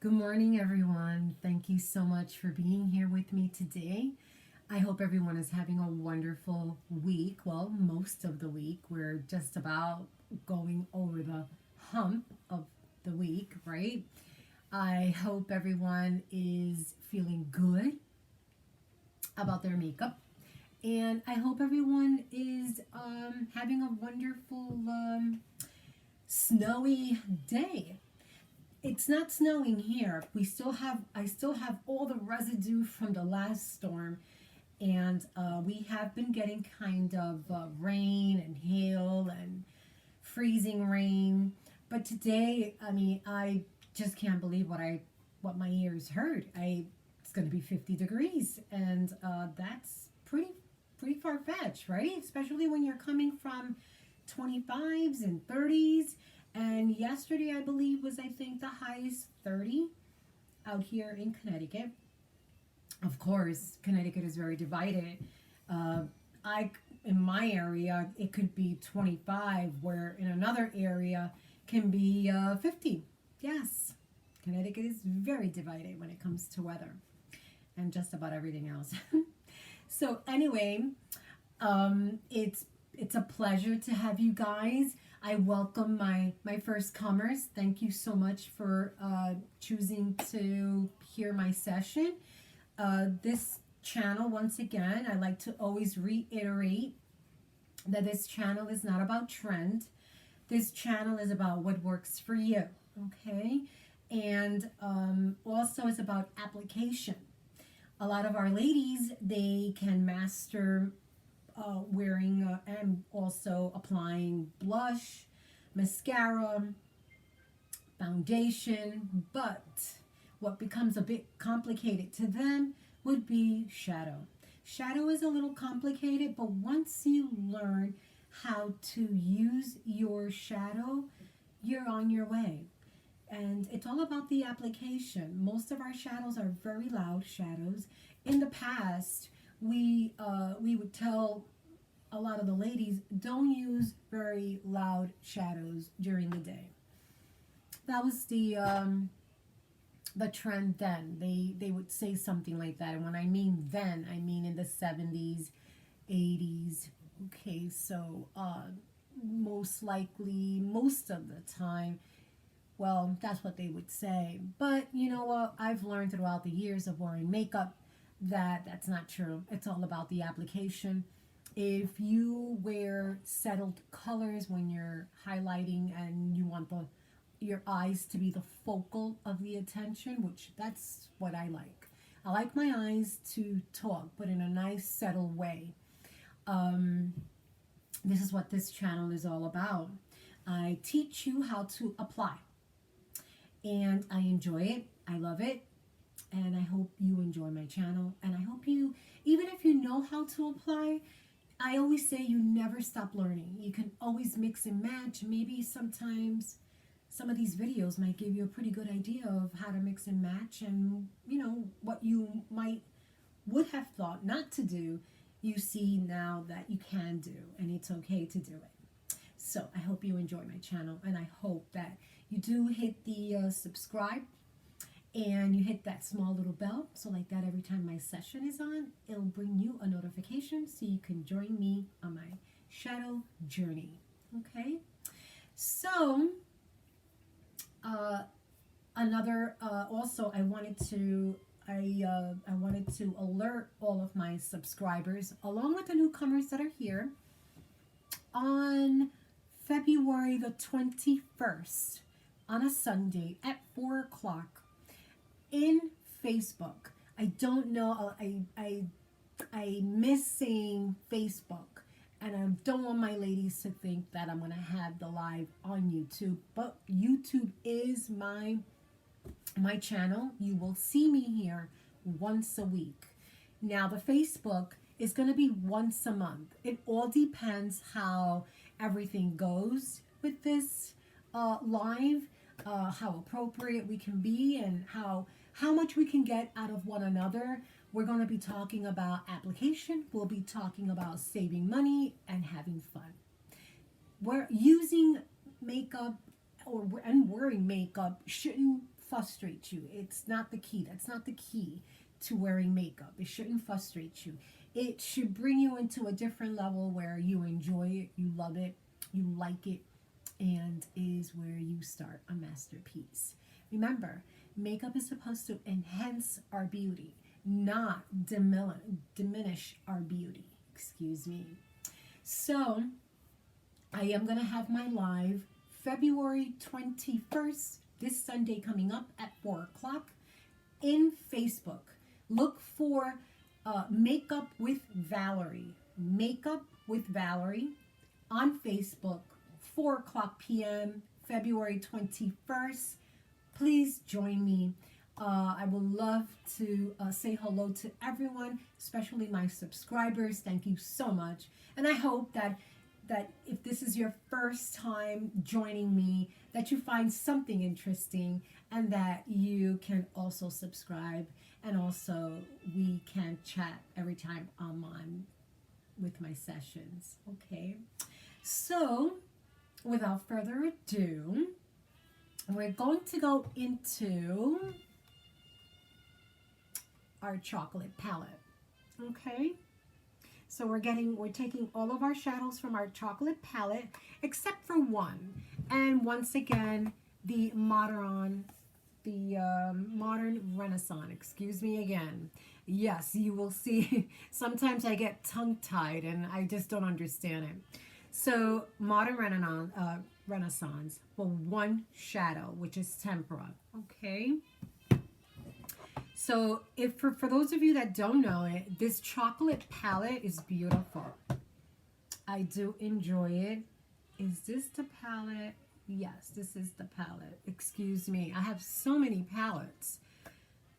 Good morning, everyone. Thank you so much for being here with me today. I hope everyone is having a wonderful week. Well, most of the week. We're just about going over the hump of the week, right? I hope everyone is feeling good about their makeup. And I hope everyone is having a wonderful snowy day. It's not snowing here. I still have all the residue from the last storm, and we have been getting kind of rain and hail and freezing rain. But today, I mean, I just can't believe what my ears heard. It's going to be 50 degrees, and that's pretty far fetched, right? Especially when you're coming from 25s and 30s. And yesterday, I believe, was I think the highest 30 out here in Connecticut. Of course, Connecticut is very divided. I in my area, it could be 25, where in another area can be 50. Yes, Connecticut is very divided when it comes to weather and just about everything else. So anyway, it's a pleasure to have you guys. I welcome my first comers. Thank you so much for choosing to hear my session. This channel, once again, I like to always reiterate that this channel is not about trend. This channel is about what works for you, okay? And also it's about application. A lot of our ladies, they can master wearing and also applying blush, mascara, foundation, but what becomes a bit complicated to them would be shadow. Shadow is a little complicated, but once you learn how to use your shadow, you're on your way. And it's all about the application. Most of our shadows are very loud shadows. In the past, we would tell a lot of the ladies, don't use very loud shadows during the day. That was the trend then. They would say something like that. And when I mean then, I mean in the 70s, 80s. Okay, so most likely, most of the time, well, that's what they would say. But you know what? I've learned throughout the years of wearing makeup that that's not true. It's all about the application. If you wear settled colors when you're highlighting and you want your eyes to be the focal of the attention, which that's what I like. I like my eyes to talk, but in a nice, settled way. This is what this channel is all about. I teach you how to apply, and I enjoy it. I love it, and I hope you enjoy my channel. And I hope you, even if you know how to apply, I always say you never stop learning. You can always mix and match. Maybe sometimes some of these videos might give you a pretty good idea of how to mix and match, and you know what you would have thought not to do, you see now that you can do, and it's okay to do it. So I hope you enjoy my channel, and I hope that you do hit the subscribe, and you hit that small little bell, so like that every time my session is on, it'll bring you a notification so you can join me on my shadow journey. Okay, so also I wanted to alert all of my subscribers, along with the newcomers that are here, on February the 21st, on a Sunday at 4 o'clock in Facebook. I don't know, I miss saying Facebook, and I don't want my ladies to think that I'm going to have the live on YouTube, but YouTube is my channel. You will see me here once a week. Now the Facebook is going to be once a month. It all depends how everything goes with this live, how appropriate we can be, and how much we can get out of one another. We're going to be talking about application. We'll be talking about saving money and having fun. We're using makeup and wearing makeup shouldn't frustrate you. It's not the key. That's not the key to wearing makeup. It shouldn't frustrate you. It should bring you into a different level where you enjoy it, you love it, you like it, and is where you start a masterpiece. Remember, makeup is supposed to enhance our beauty, not diminish our beauty. Excuse me. So, I am going to have my live February 21st, this Sunday coming up at 4 o'clock in Facebook. Look for Makeup with Valerie. Makeup with Valerie on Facebook, 4 o'clock p.m., February 21st. Please join me. I would love to say hello to everyone, especially my subscribers. Thank you so much. And I hope that if this is your first time joining me, that you find something interesting and that you can also subscribe, and also we can chat every time I'm on with my sessions. Okay, so without further ado, we're going to go into our chocolate palette. Okay, so we're taking all of our shadows from our chocolate palette except for one, and once again the modern Renaissance. Excuse me again. Yes, you will see sometimes I get tongue-tied and I just don't understand it. So modern Renaissance for one shadow, which is tempera. Okay, so if for those of you that don't know it, this chocolate palette is beautiful. I do enjoy it. Is this the palette? Yes, this is the palette. Excuse me. I have so many palettes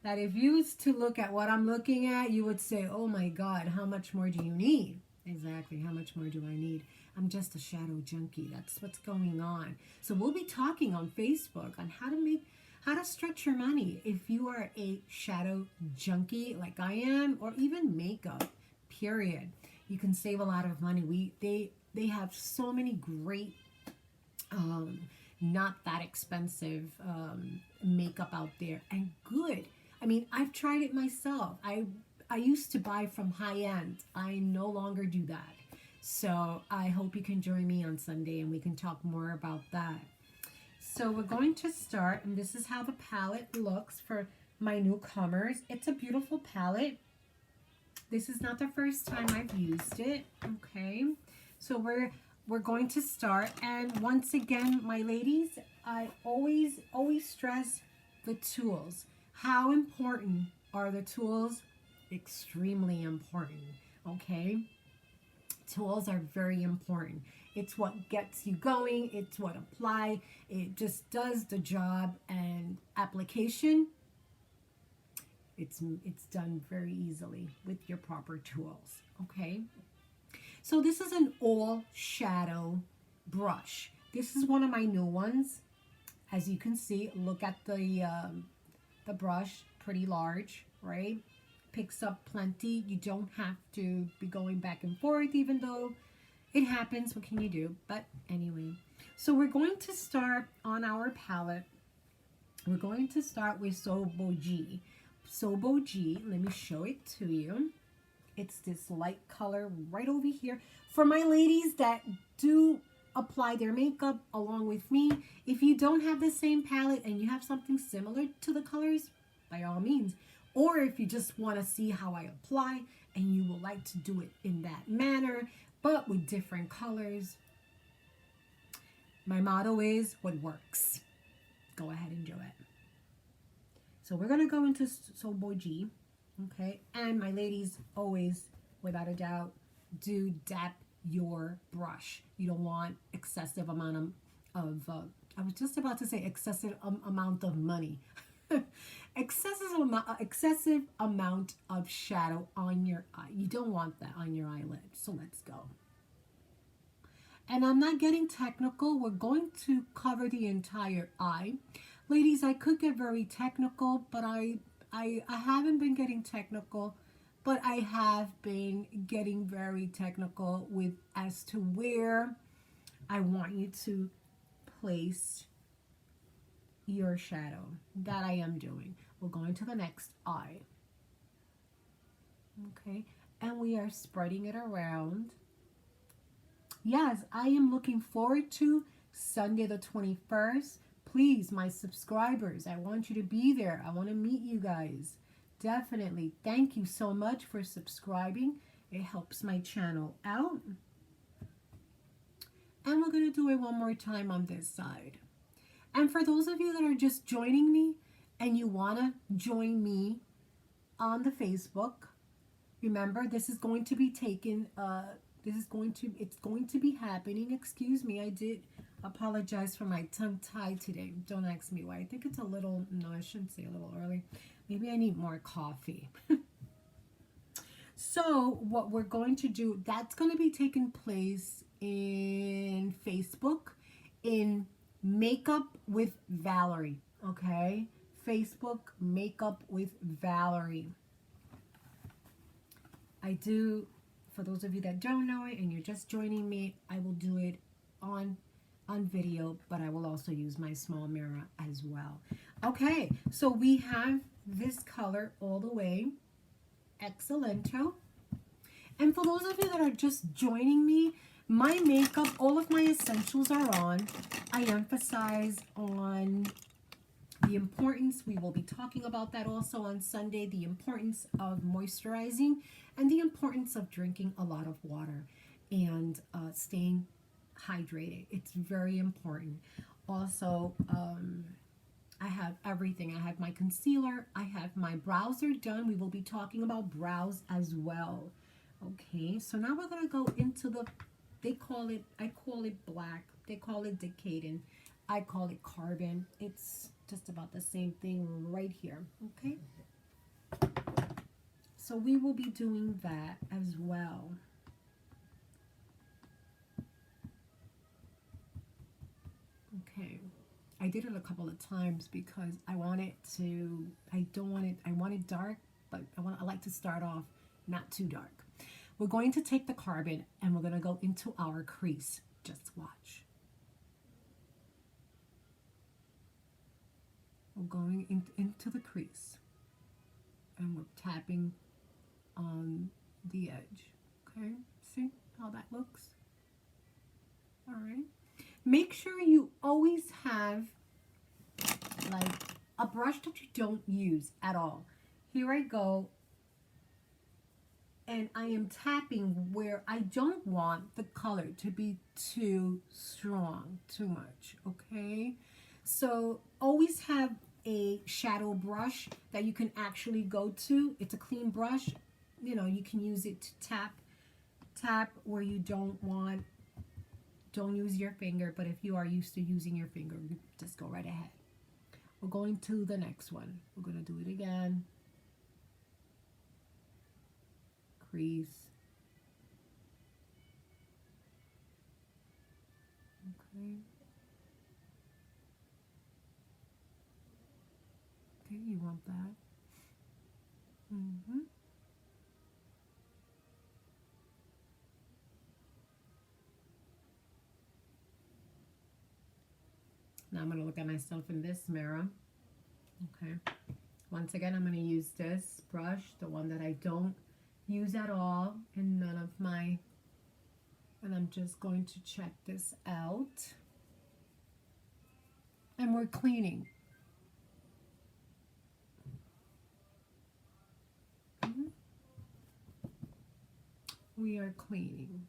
that if you was to look at what I'm looking at, you would say, oh my God, how much more do you need? Exactly, how much more do I need? I'm just a shadow junkie. That's what's going on. So we'll be talking on Facebook on how to stretch your money if you are a shadow junkie like I am, or even makeup, period. You can save a lot of money. They have so many great not that expensive makeup out there, and good. I mean, I've tried it myself. I used to buy from high end. I no longer do that. So I hope you can join me on Sunday and we can talk more about that. So we're going to start, and this is how the palette looks for my newcomers. It's a beautiful palette. This is not the first time I've used it. Okay, so we're going to start, and once again, my ladies, I always stress the tools. How important are the tools? Extremely important. Okay, tools are very important. It's what gets you going. It's what apply. It just does the job, and application, it's done very easily with your proper tools. Okay. So this is an all shadow brush. This is one of my new ones. As you can see, look at the brush, pretty large, right? Picks up plenty. You don't have to be going back and forth, even though it happens. What can you do? But anyway, so we're going to start on our palette. We're going to start with Sobo G. Sobo G, let me show it to you. It's this light color right over here. For my ladies that do apply their makeup along with me, if you don't have the same palette and you have something similar to the colors, by all means. Or if you just want to see how I apply and you would like to do it in that manner, but with different colors, my motto is what works. Go ahead and do it. So we're going to go into Sobo G. Okay, and my ladies, always, without a doubt, do dap your brush. You don't want excessive amount of I was just about to say excessive amount of money. excessive amount of shadow on your eye. You don't want that on your eyelid. So let's go. And I'm not getting technical. We're going to cover the entire eye. Ladies, I could get very technical, but I haven't been getting technical, but I have been getting very technical with as to where I want you to place your shadow. That I am doing. We're going to the next eye. Okay, and we are spreading it around. Yes, I am looking forward to Sunday the 21st. Please, my subscribers, I want you to be there. I want to meet you guys. Definitely. Thank you so much for subscribing. It helps my channel out. And we're going to do it one more time on this side. And for those of you that are just joining me and you want to join me on the Facebook, remember this is going to be taken, it's going to be happening. Excuse me, I did apologize for my tongue tie today. Don't ask me why. I think it's a little, no, I shouldn't say a little early. Maybe I need more coffee. So what we're going to do, that's going to be taking place in Facebook in Makeup with Valerie. Okay, Facebook Makeup with Valerie. I do, for those of you that don't know it and you're just joining me, I will do it on video, but I will also use my small mirror as well. Okay, so we have this color all the way, Excellento. And for those of you that are just joining me, my makeup, all of my essentials are on. I emphasize on the importance, we will be talking about that also on Sunday, the importance of moisturizing and the importance of drinking a lot of water and staying hydrated. It's very important. Also, I have everything. I have my concealer. I have my brows are done. We will be talking about brows as well. Okay, so now we're going to go into the, I call it black. They call it Decadent. I call it Carbon. It's just about the same thing right here. Okay, so we will be doing that as well. Okay, I did it a couple of times because I want it to, I want it dark, but I like to start off not too dark. We're going to take the Carbon and we're going to go into our crease. Just watch. We're going into the crease and we're tapping on the edge. Okay, see how that looks? All right. Make sure you always have like a brush that you don't use at all. Here I go. And I am tapping where I don't want the color to be too strong, too much, okay? So always have a shadow brush that you can actually go to. It's a clean brush. You know, you can use it to tap where you don't want. Don't use your finger, but if you are used to using your finger, just go right ahead. We're going to the next one. We're going to do it again. Crease. Okay. Okay, you want that. Now I'm going to look at myself in this mirror. Okay. Once again, I'm going to use this brush, the one that I don't use at all in none of my, and I'm just going to check this out. And we're cleaning. We are cleaning.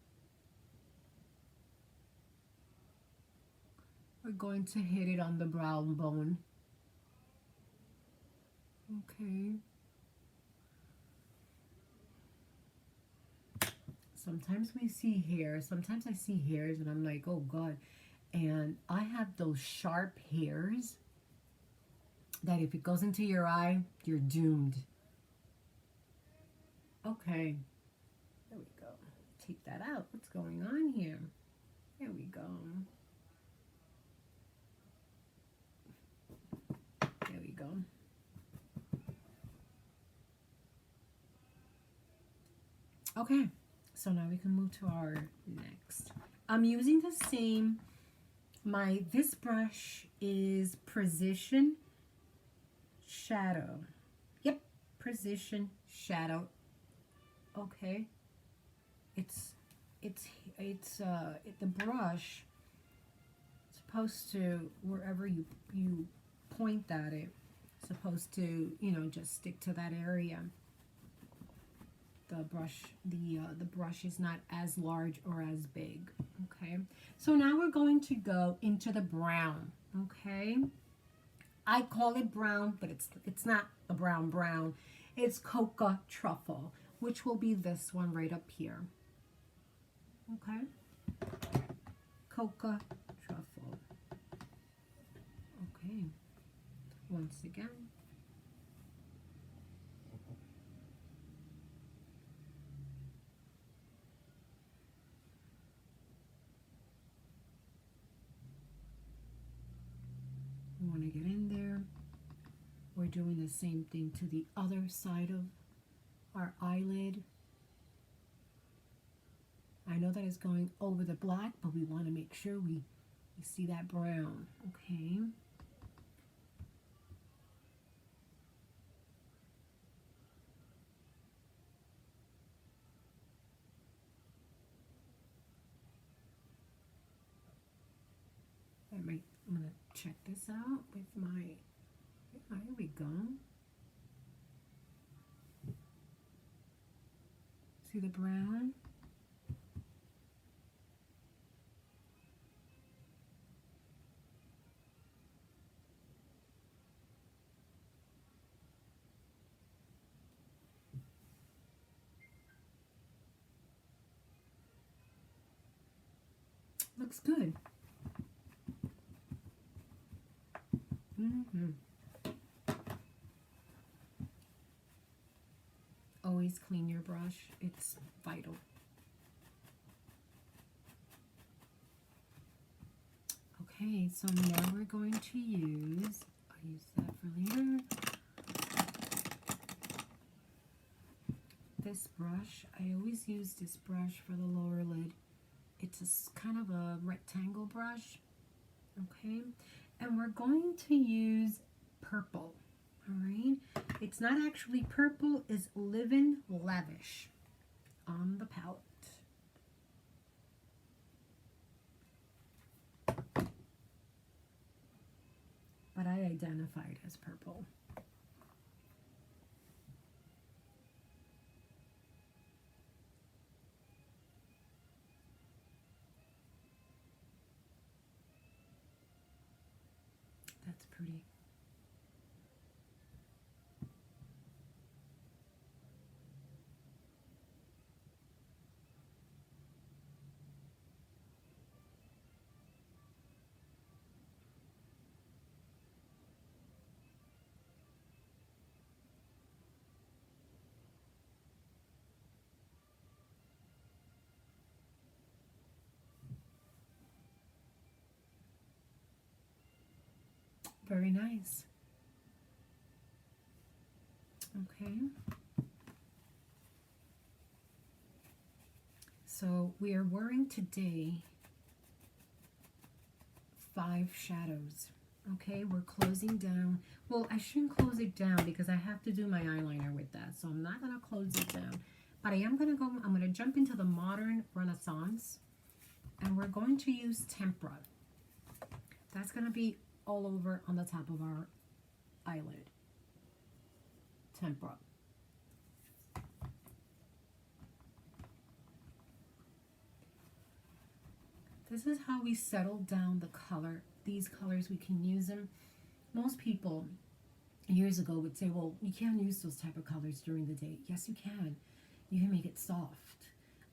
We're going to hit it on the brow bone. Okay. Sometimes we see hair. Sometimes I see hairs and I'm like, oh God. And I have those sharp hairs that if it goes into your eye, you're doomed. Okay. There we go. Take that out. What's going on here? There we go. There we go. Okay. So now we can move to our next. I'm using the same This brush is Precision Shadow. Yep, Precision Shadow. Okay. The brush supposed to, wherever you point at it, supposed to, just stick to that area. The brush is not as large or as big. Okay, so now we're going to go into the brown. Okay, I call it brown, but it's not a brown. It's Cocoa Truffle, which will be this one right up here. Okay, Cocoa Truffle. Okay, once again. We want to get in there. We're doing the same thing to the other side of our eyelid. I know that it's going over the black, but we want to make sure we see that brown. Okay. I'm going to check this out with my, here we go. See the brown? Looks good. Always clean your brush. It's vital. Okay, so now we're going to use, I'll use that for later. This brush, I always use this brush for the lower lid. It's kind of a rectangle brush. Okay, and we're going to use purple. All right, it's not actually purple, it's Livin' Lavish on the palette. But I identified as purple. That's pretty. Very nice. Okay. So we are wearing today 5 shadows. Okay, we're closing down. Well, I shouldn't close it down because I have to do my eyeliner with that. So I'm not going to close it down. But I'm going to jump into the Modern Renaissance. And we're going to use Tempera. That's going to be all over on the top of our eyelid. Tempera. This is how we settle down the color. These colors, we can use them. Most people years ago would say, well, you can't use those type of colors during the day. Yes, you can. You can make it soft.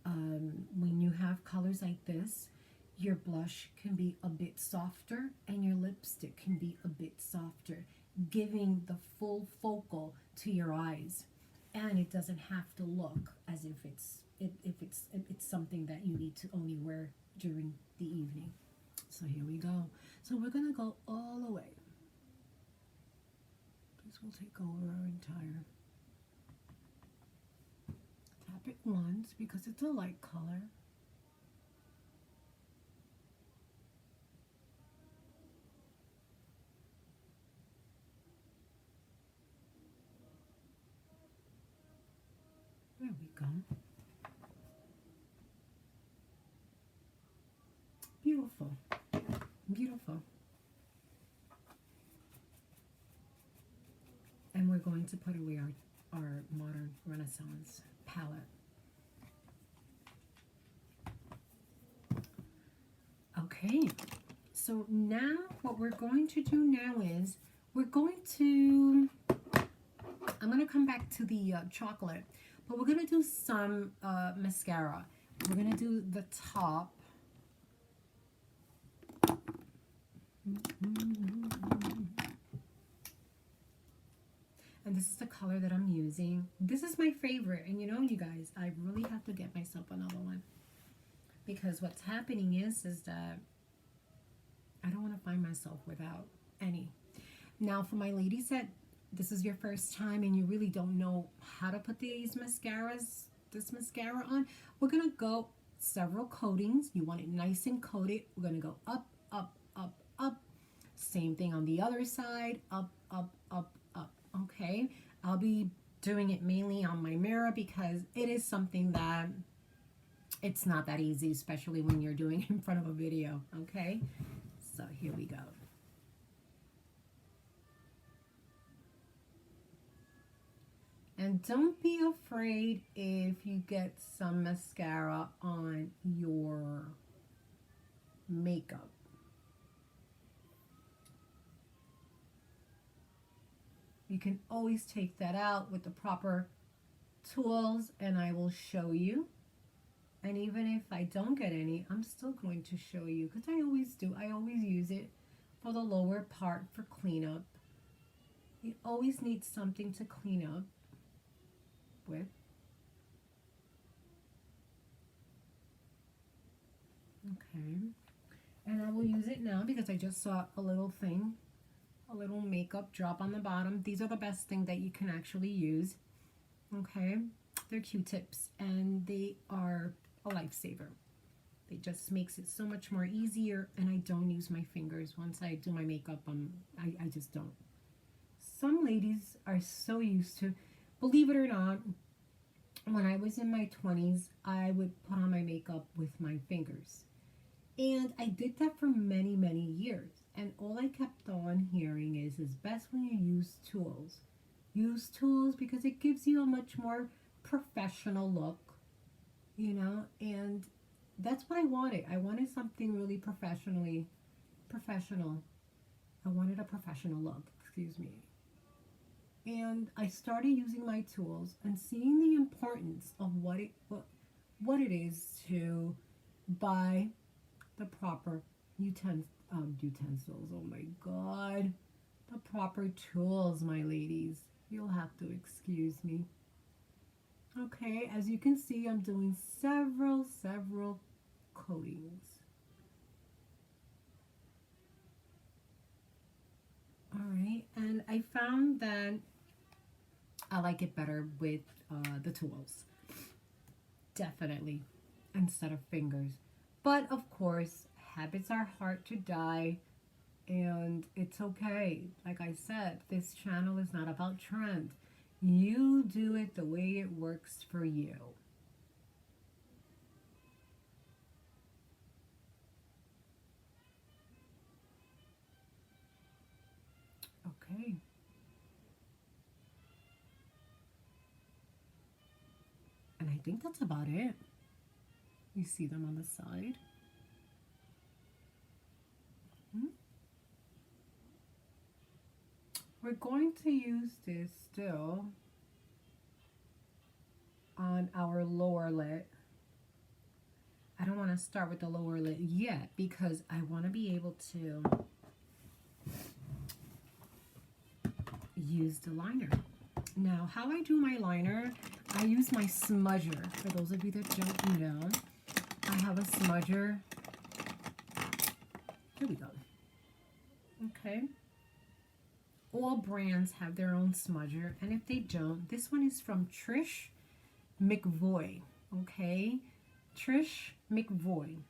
When you have colors like this, your blush can be a bit softer and your lipstick can be a bit softer, giving the full focal to your eyes. And it doesn't have to look as if it's something that you need to only wear during the evening. So here we go. So we're going to go all the way. This will take over our entire. Tap it once because it's a light color. we go. Beautiful. Beautiful. And we're going to put away our modern Renaissance palette. Okay, so now what we're going to do now is I'm going to come back to the chocolate, but we're going to do some mascara. We're going to do the top. And this is the color that I'm using. This is my favorite. And you know, you guys, I really have to get myself another one. Because what's happening is that I don't want to find myself without any. Now, for my ladies that this is your first time and you really don't know how to put this mascara on, we're going to go several coatings. You want it nice and coated. We're going to go up, up, up, up. Same thing on the other side. Up, up, up, up. Okay? I'll be doing it mainly on my mirror because it is something that it's not that easy, especially when you're doing it in front of a video. Okay? So here we go. And don't be afraid if you get some mascara on your makeup. You can always take that out with the proper tools and I will show you. And even if I don't get any, I'm still going to show you because I always do. I always use it for the lower part for cleanup. You always need something to clean up with. Okay. And I will use it now because I just saw a little thing, a little makeup drop on the bottom. These are the best thing that you can actually use. Okay. They're Q-tips and they are a lifesaver. It just makes it so much more easier and I don't use my fingers. Once I do my makeup, I just don't. Some ladies are so used to, believe it or not, when I was in my 20s, I would put on my makeup with my fingers. And I did that for many, many years. And all I kept on hearing is it's best when you use tools. Use tools because it gives you a much more professional look, you know, and that's what I wanted. I wanted something really professional. I wanted a professional look, excuse me. And I started using my tools and seeing the importance of what it is to buy the proper utensils. Oh my God. The proper tools, my ladies. You'll have to excuse me. Okay, as you can see, I'm doing several coatings. All right, and I found that I like it better with the tools. Definitely, instead of fingers. But of course, habits are hard to die. And it's okay. Like I said, this channel is not about trend. You do it the way it works for you. Okay. And I think that's about it. You see them on the side. We're going to use this still on our lower lid. I don't want to start with the lower lid yet because I want to be able to use the liner. Now, how I do my liner, I use my smudger. For those of you that don't know, I have a smudger. Here we go. Okay. All brands have their own smudger, and if they don't, this one is from Trish McVoy. Okay, Trish McVoy.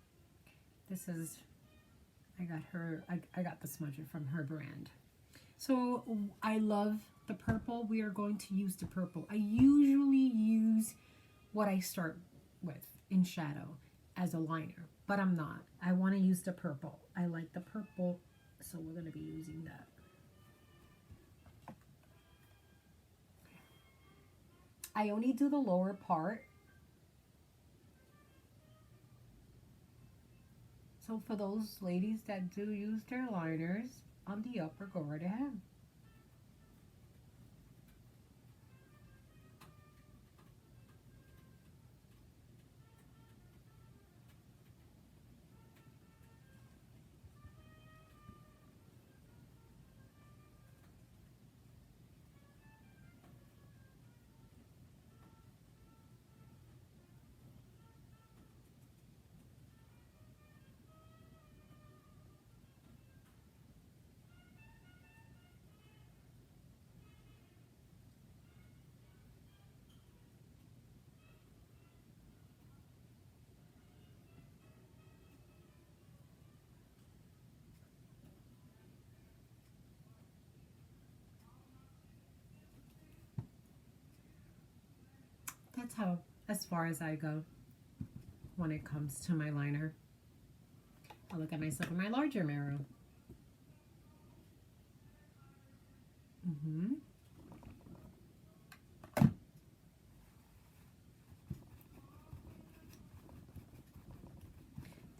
This is, I got the smudger from her brand. So I love the purple. We are going to use the purple. I usually use what I start with in shadow as a liner, but I'm not. I want to use the purple. I like the purple, so we're going to be using that. I only do the lower part. So for those ladies that do use their liners on the upper, go right ahead. That's how, as far as I go when it comes to my liner. I'll look at myself in my larger mirror.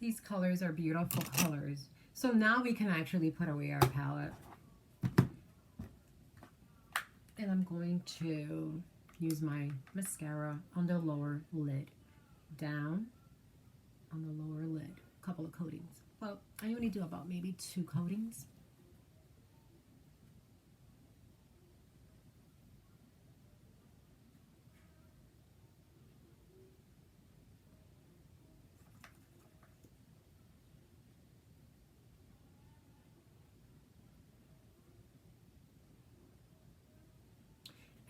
These colors are beautiful colors. So now we can actually put away our palette. And I'm going to use my mascara on the lower lid. Down on the lower lid. A couple of coatings. Well, I only do about maybe 2 coatings.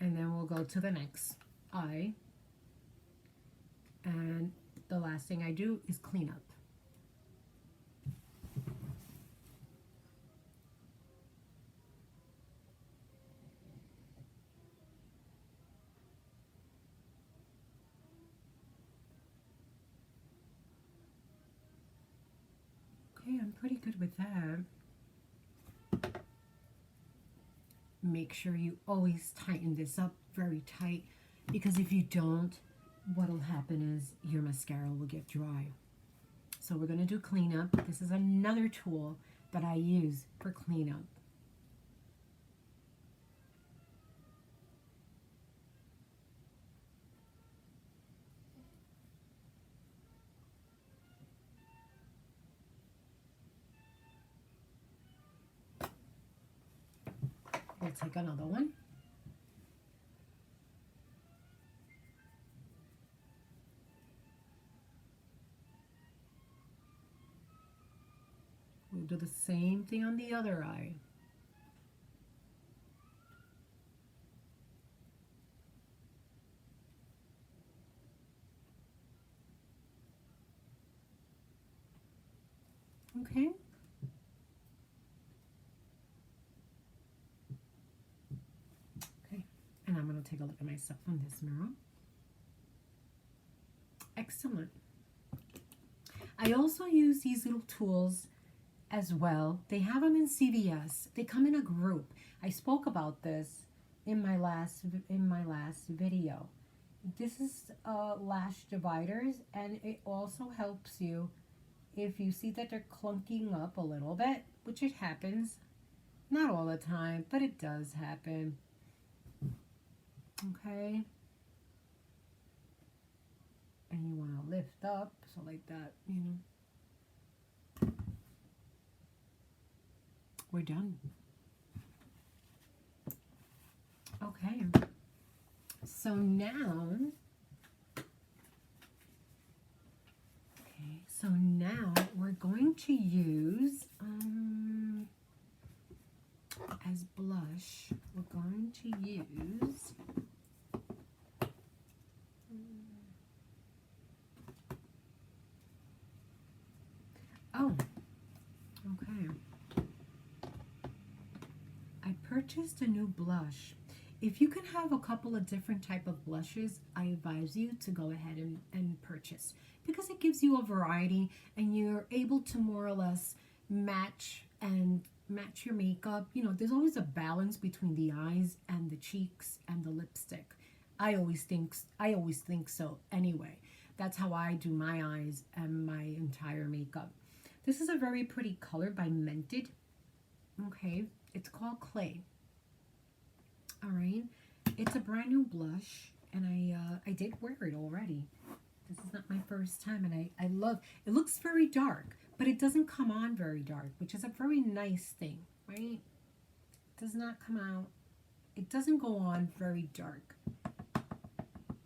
And then we'll go to the next eye. And the last thing I do is clean up. Okay, I'm pretty good with that. Make sure you always tighten this up very tight, because if you don't, what'll happen is your mascara will get dry. So we're going to do cleanup. This is another tool that I use for cleanup. We'll take another one. We'll do the same thing on the other eye. Okay. Okay. And I'm going to take a look at myself on this mirror. Excellent. I also use these little tools as well. They have them in CVS. They come in a group. I spoke about this in my last video. This is lash dividers, and it also helps you if you see that they're clunking up a little bit, which it happens. Not all the time, but it does happen. Okay. And you want to lift up, so like that, you know. We're done. Okay. So now, we're going to use, as blush, we're going to use, okay. I purchased a new blush. If you can have a couple of different type of blushes, I advise you to go ahead and purchase, because it gives you a variety and you're able to more or less match your makeup. You know, there's always a balance between the eyes and the cheeks and the lipstick. I always think so anyway. That's how I do my eyes and my entire makeup. This is a very pretty color by Mented. Okay, it's called Clay. All right, it's a brand new blush, and I did wear it already. This is not my first time, and I love. It looks very dark, but it doesn't come on very dark, which is a very nice thing, right? It does not come out. It doesn't go on very dark.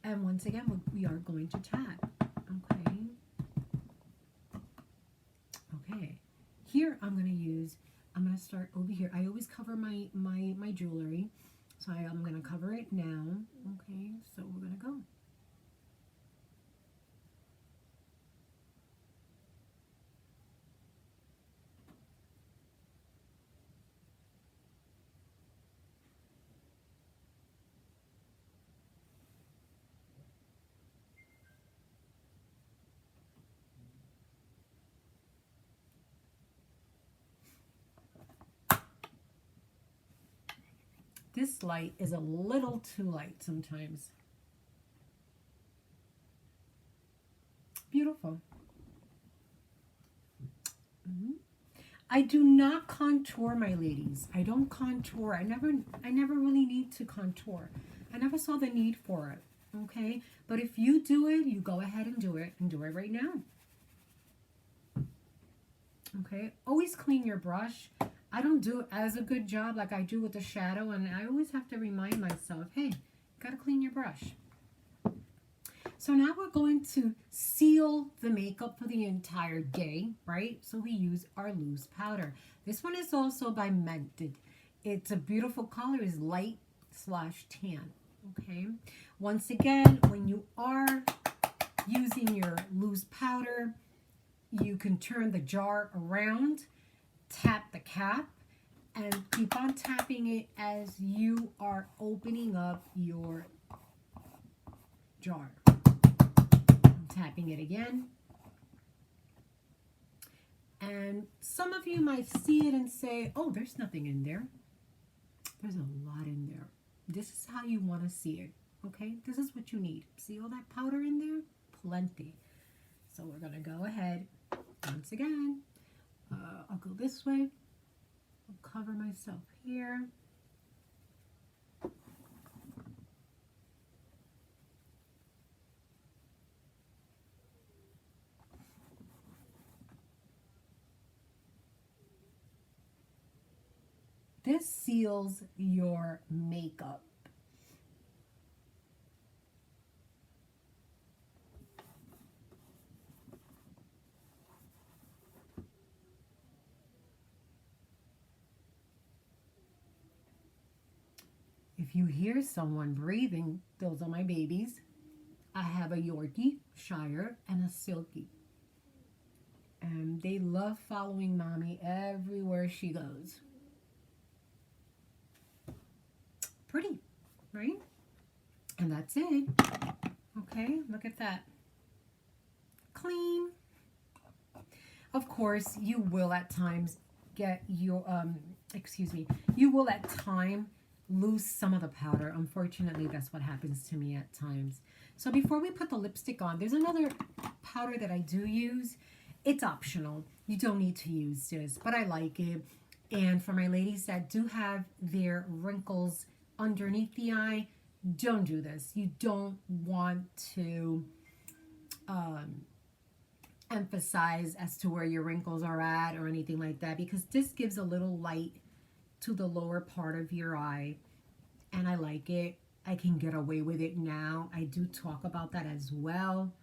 And once again, we are going to tap. Okay. Okay. Here I'm going to start over here. I always cover my jewelry. So I'm going to cover it now. Okay, so we're going to go. This light is a little too light sometimes. Beautiful. I do not contour, my ladies. I don't contour. I never really need to contour. I never saw the need for it. Okay? But if you do it, you go ahead and do it right now. Okay? Always clean your brush. I don't do as a good job like I do with the shadow, and I always have to remind myself, hey, gotta clean your brush. So now we're going to seal the makeup for the entire day, right? So we use our loose powder. This one is also by Mented. It's a beautiful color, it's light/tan, okay? Once again, when you are using your loose powder, you can turn the jar around, tap the cap, and keep on tapping it as you are opening up your jar. Tapping it again. And some of you might see it and say, oh, there's nothing in there. There's a lot in there. This is how you want to see it. Okay, this is what you need. See all that powder in there? Plenty. So we're going to go ahead once again. I'll go this way. I'll cover myself here. This seals your makeup. If you hear someone breathing, those are my babies. I have a Yorkie, Shire, and a Silky. And they love following mommy everywhere she goes. Pretty, right? And that's it. Okay, look at that. Clean. Of course, you will at times get your, you will at time lose some of the powder. Unfortunately, that's what happens to me at times. So before we put the lipstick on, there's another powder that I do use. It's optional. You don't need to use this, but I like it. And for my ladies that do have their wrinkles underneath the eye, don't do this. You don't want to emphasize as to where your wrinkles are at or anything like that, because this gives a little light to the lower part of your eye, and I like it. I can get away with it now. I do talk about that as well,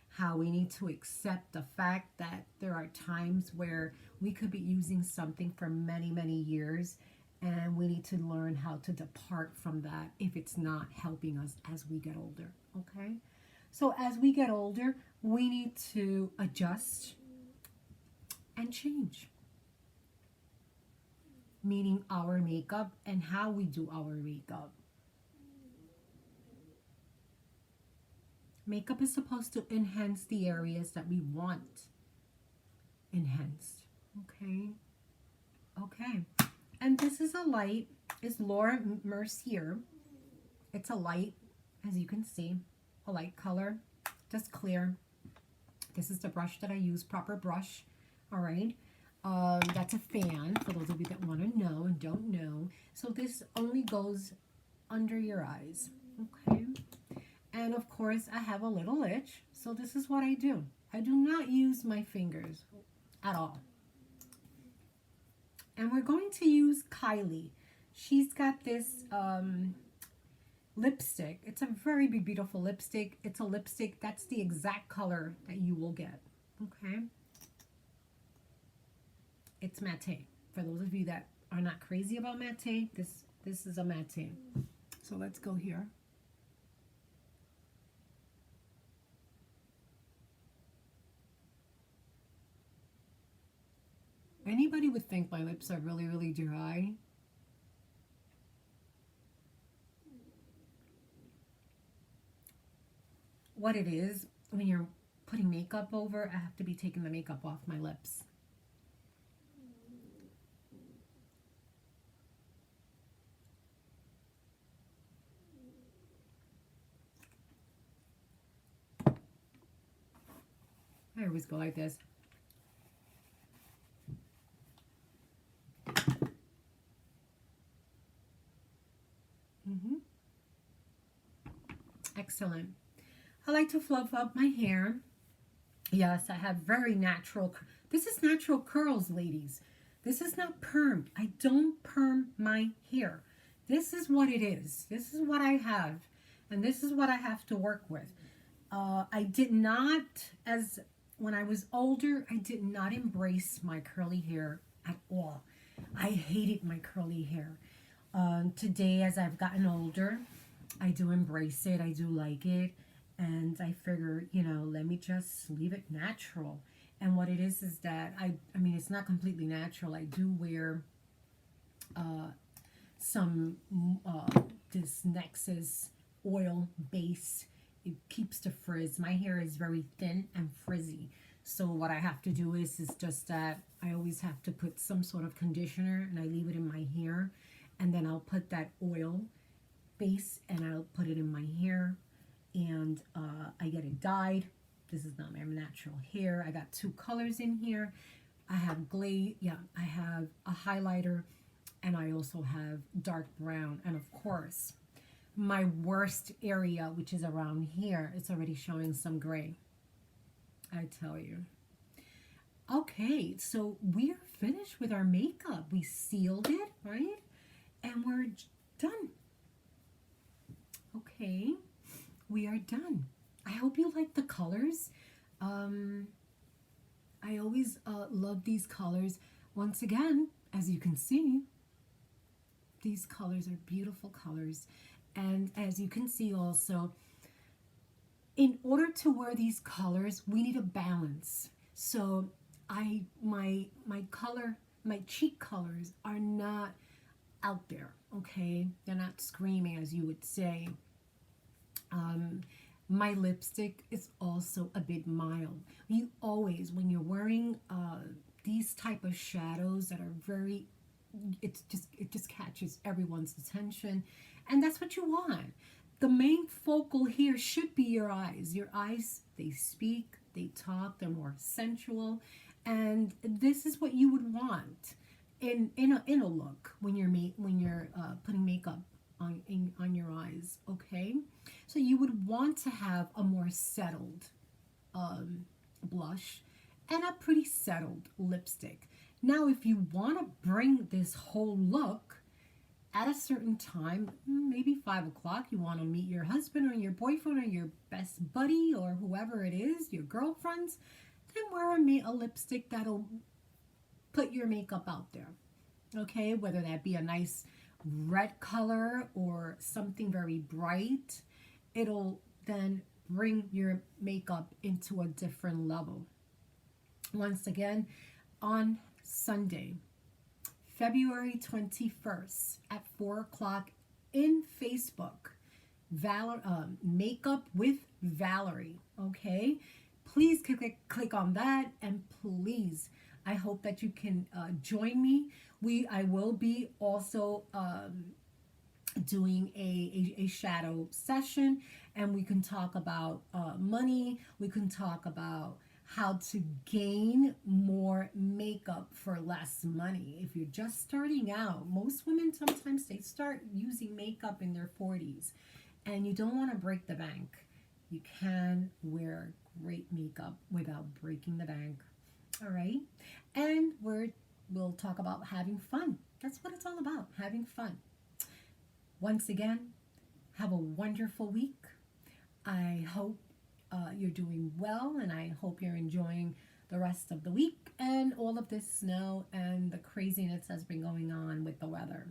how we need to accept the fact that there are times where we could be using something for many, many years, and we need to learn how to depart from that if it's not helping us as we get older, okay? So as we get older, we need to adjust and change, meaning our makeup and how we do our makeup. Makeup is supposed to enhance the areas that we want enhanced. Okay. Okay. And this is a light. It's Laura Mercier. It's a light, as you can see, a light color, just clear. This is the brush that I use, proper brush. All right. That's a fan, for those of you that want to know and don't know. So this only goes under your eyes. Okay. And of course, I have a little itch. So this is what I do. I do not use my fingers at all. And we're going to use Kylie. She's got this lipstick. It's a very beautiful lipstick. It's a lipstick. That's the exact color that you will get. Okay. It's matte. For those of you that are not crazy about matte, this is a matte. So let's go here. Anybody would think my lips are really dry. What it is, when you're putting makeup over, I have to be taking the makeup off my lips. I always go like this. Excellent. I like to fluff up my hair. Yes, I have very natural. This is natural curls, ladies. This is not perm. I don't perm my hair. This is what it is. This is what I have. And this is what I have to work with. I did not, as when I was older, I did not embrace my curly hair at all. I hated my curly hair. Today, as I've gotten older, I do embrace it. I do like it. And I figure, you know, let me just leave it natural. And what it is that I mean, it's not completely natural. I do wear some this Nexxus oil base. It keeps the frizz. My hair is very thin and frizzy. So what I have to do is just that I always have to put some sort of conditioner and I leave it in my hair. And then I'll put that oil base and I'll put it in my hair. And I get it dyed. This is not my natural hair. I got 2 colors in here. I have glaze, I have a highlighter, and I also have dark brown. And of course, my worst area, which is around here, it's already showing some gray. I tell you. Okay, so we are finished with our makeup. We sealed it, right? And we're done. Okay. We are done. I hope you like the colors. I always love these colors. Once again, as you can see, these colors are beautiful colors. And as you can see also, in order to wear these colors, we need a balance. So my cheek colors are not out there, okay? They're not screaming, as you would say. My lipstick is also a bit mild. You always, when you're wearing these type of shadows that are very, it just catches everyone's attention, and that's what you want. The main focal here should be your eyes. Your eyes, they speak, they talk, they're more sensual, and this is what you would want in a look when you're putting makeup on your eyes. Okay, so you would want to have a more settled blush and a pretty settled lipstick. Now, if you want to bring this whole look at a certain time, maybe 5 o'clock, you want to meet your husband or your boyfriend or your best buddy or whoever it is, your girlfriends, then wear a lipstick that'll put your makeup out there. Okay, whether that be a nice red color or something very bright, it'll then bring your makeup into a different level. Once again, on Sunday, February 21st at 4 o'clock in Facebook, Makeup with Valerie. Okay, please click on that, and please, I hope that you can join me. I will be also doing a shadow session, and we can talk about money. We can talk about how to gain more makeup for less money. If you're just starting out, most women sometimes they start using makeup in their 40s, and you don't want to break the bank. You can wear great makeup without breaking the bank. All right, and we'll talk about having fun. That's what it's all about, having fun. Once again, have a wonderful week. I hope you're doing well, and I hope you're enjoying the rest of the week and all of this snow and the craziness that's been going on with the weather.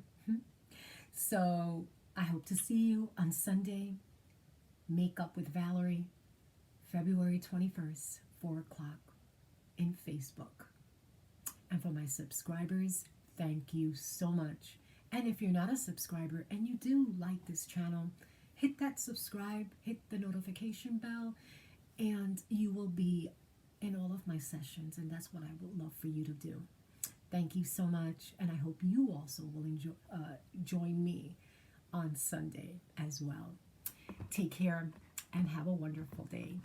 So I hope to see you on Sunday, Makeup with Valerie, February 21st, 4 o'clock in Facebook. And for my subscribers, thank you so much. And if you're not a subscriber and you do like this channel, hit that subscribe, hit the notification bell, and you will be in all of my sessions. And that's what I would love for you to do. Thank you so much. And I hope you also will join me on Sunday as well. Take care and have a wonderful day.